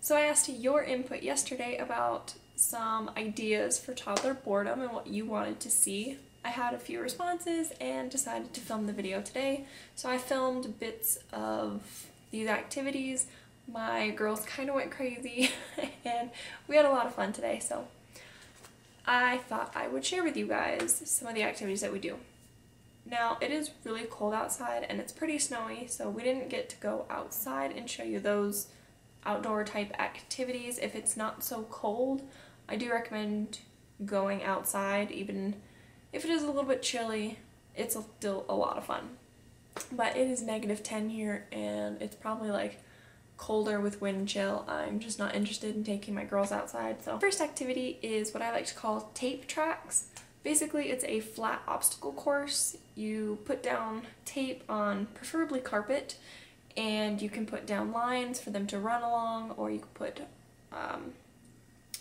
So I asked your input yesterday about some ideas for toddler boredom and what you wanted to see. I had a few responses and decided to film the video today. So I filmed bits of these activities. My girls kind of went crazy and we had a lot of fun today, so I thought I would share with you guys some of the activities that we do. Now, it is really cold outside and it's pretty snowy, so we didn't get to go outside and show you those outdoor type activities. If it's not so cold, I do recommend going outside. Even if it is a little bit chilly, it's still a lot of fun. But it is -10 here and it's probably like colder with wind chill. I'm just not interested in taking my girls outside. So first activity is what I like to call tape tracks. Basically, it's a flat obstacle course. You put down tape on preferably carpet, and you can put down lines for them to run along, or you can put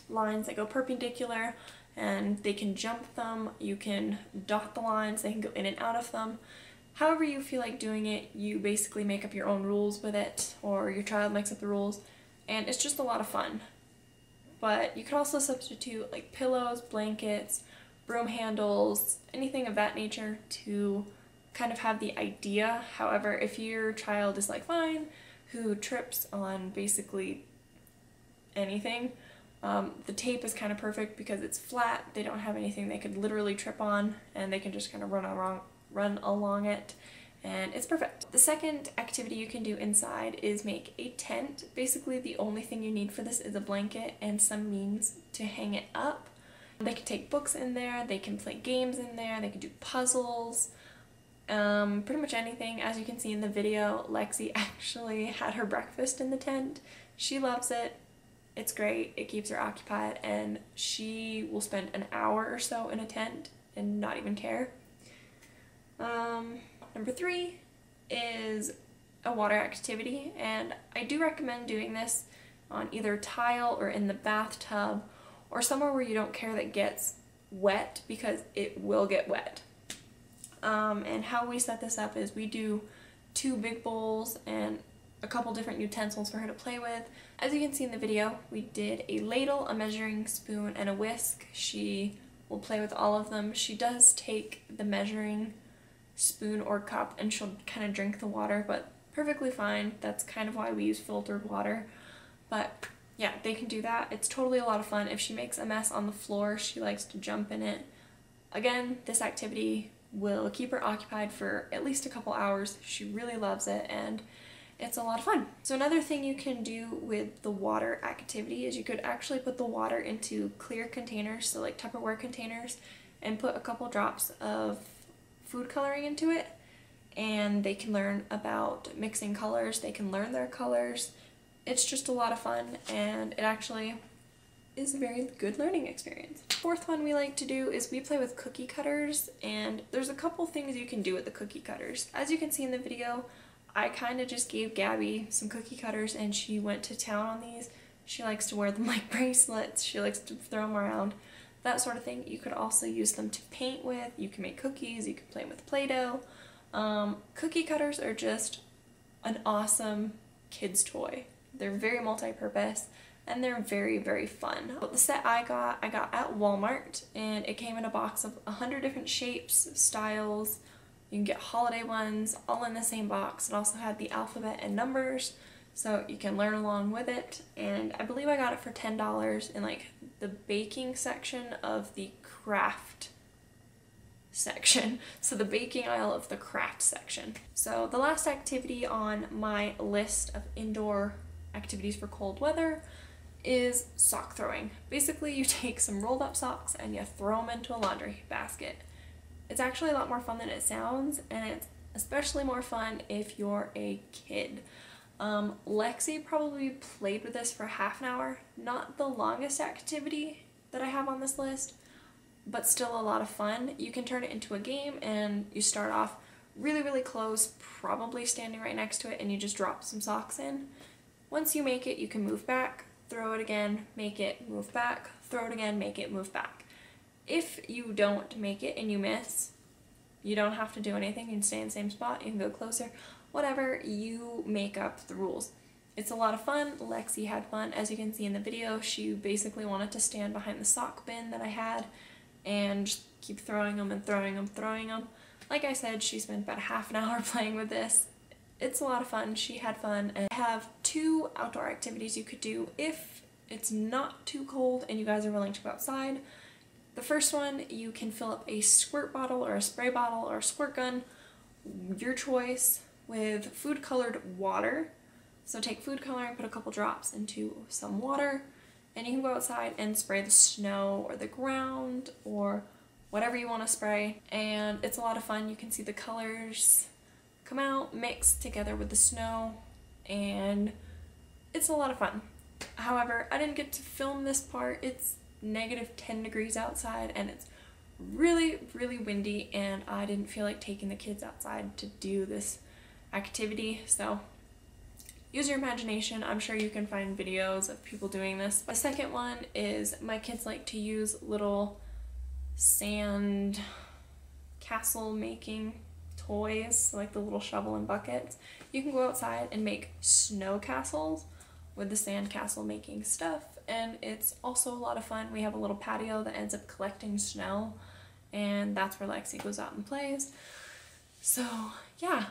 lines that go perpendicular and they can jump them. You can dot the lines, they can go in and out of them. However you feel like doing it, you basically make up your own rules with it, or your child makes up the rules, and it's just a lot of fun. But you can also substitute like pillows, blankets, broom handles, anything of that nature to kind of have the idea. However, if your child is like mine, who trips on basically anything, the tape is kind of perfect because it's flat. They don't have anything they could literally trip on, and they can just kind of run along it, and it's perfect. The second activity you can do inside is make a tent. Basically, the only thing you need for this is a blanket and some means to hang it up. They can take books in there, they can play games in there, they can do puzzles, pretty much anything. As you can see in the video, Lexi actually had her breakfast in the tent. She loves it. It's great. It keeps her occupied, and she will spend an hour or so in a tent and not even care. Number 3 is a water activity, and I do recommend doing this on either tile or in the bathtub or somewhere where you don't care that it gets wet, because it will get wet. And how we set this up is we do 2 big bowls and a couple different utensils for her to play with. As you can see in the video, we did a ladle, a measuring spoon, and a whisk. She will play with all of them. She does take the measuring spoon or cup and she'll kind of drink the water, but perfectly fine. That's kind of why we use filtered water. But yeah, they can do that. It's totally a lot of fun. If she makes a mess on the floor, she likes to jump in it. Again, this activity will keep her occupied for at least a couple hours. She really loves it, and it's a lot of fun. So another thing you can do with the water activity is you could actually put the water into clear containers, so like Tupperware containers, and put a couple drops of food coloring into it, and they can learn about mixing colors, they can learn their colors. It's just a lot of fun, and it actually is a very good learning experience. Fourth one we like to do is we play with cookie cutters, and there's a couple things you can do with the cookie cutters. As you can see in the video, I kind of just gave Gabby some cookie cutters and she went to town on these. She likes to wear them like bracelets, she likes to throw them around, that sort of thing. You could also use them to paint with, you can make cookies, you can play with Play-Doh. Cookie cutters are just an awesome kid's toy. They're very multi-purpose and they're very, very fun. But the set I got at Walmart, and it came in a box of 100 different shapes, styles. You can get holiday ones all in the same box. It also had the alphabet and numbers, so you can learn along with it. And I believe I got it for $10 in like the baking section of the craft section. So the baking aisle of the craft section. So the last activity on my list of indoor activities for cold weather is sock throwing. Basically, you take some rolled up socks and you throw them into a laundry basket. It's actually a lot more fun than it sounds, and it's especially more fun if you're a kid. Lexi probably played with this for half an hour. Not the longest activity that I have on this list, but still a lot of fun. You can turn it into a game, and you start off really, really close, probably standing right next to it, and you just drop some socks in. Once you make it, you can move back, throw it again, make it, move back, throw it again, make it, move back. If you don't make it and you miss, you don't have to do anything. You can stay in the same spot, you can go closer, whatever, you make up the rules. It's a lot of fun. Lexi had fun. As you can see in the video, she basically wanted to stand behind the sock bin that I had and just keep throwing them and throwing them, throwing them. Like I said, she spent about half an hour playing with this. It's a lot of fun. She had fun. And I have 2 outdoor activities you could do if it's not too cold and you guys are willing to go outside. The first one, you can fill up a squirt bottle or a spray bottle or a squirt gun, your choice, with food colored water. So take food coloring, put a couple drops into some water, and you can go outside and spray the snow or the ground or whatever you want to spray. And it's a lot of fun. You can see the colors come out, mix together with the snow, and it's a lot of fun. However, I didn't get to film this part. It's -10 degrees outside and it's really, really windy, and I didn't feel like taking the kids outside to do this activity, so use your imagination. I'm sure you can find videos of people doing this. The second one is my kids like to use little sand castle making toys, like the little shovel and buckets. You can go outside and make snow castles with the sand castle making stuff, and it's also a lot of fun. We have a little patio that ends up collecting snow, and that's where Lexi goes out and plays. So yeah,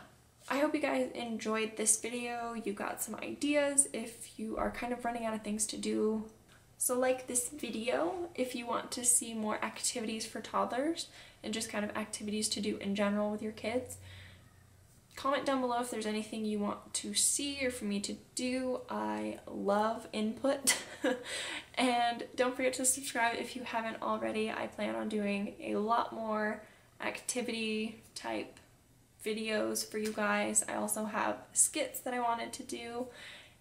I hope you guys enjoyed this video. You got some ideas if you are kind of running out of things to do. So like this video if you want to see more activities for toddlers and just kind of activities to do in general with your kids. Comment down below if there's anything you want to see or for me to do. I love input. And don't forget to subscribe if you haven't already. I plan on doing a lot more activity type videos for you guys. I also have skits that I wanted to do,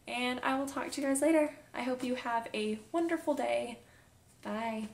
and I will talk to you guys later. I hope you have a wonderful day. Bye.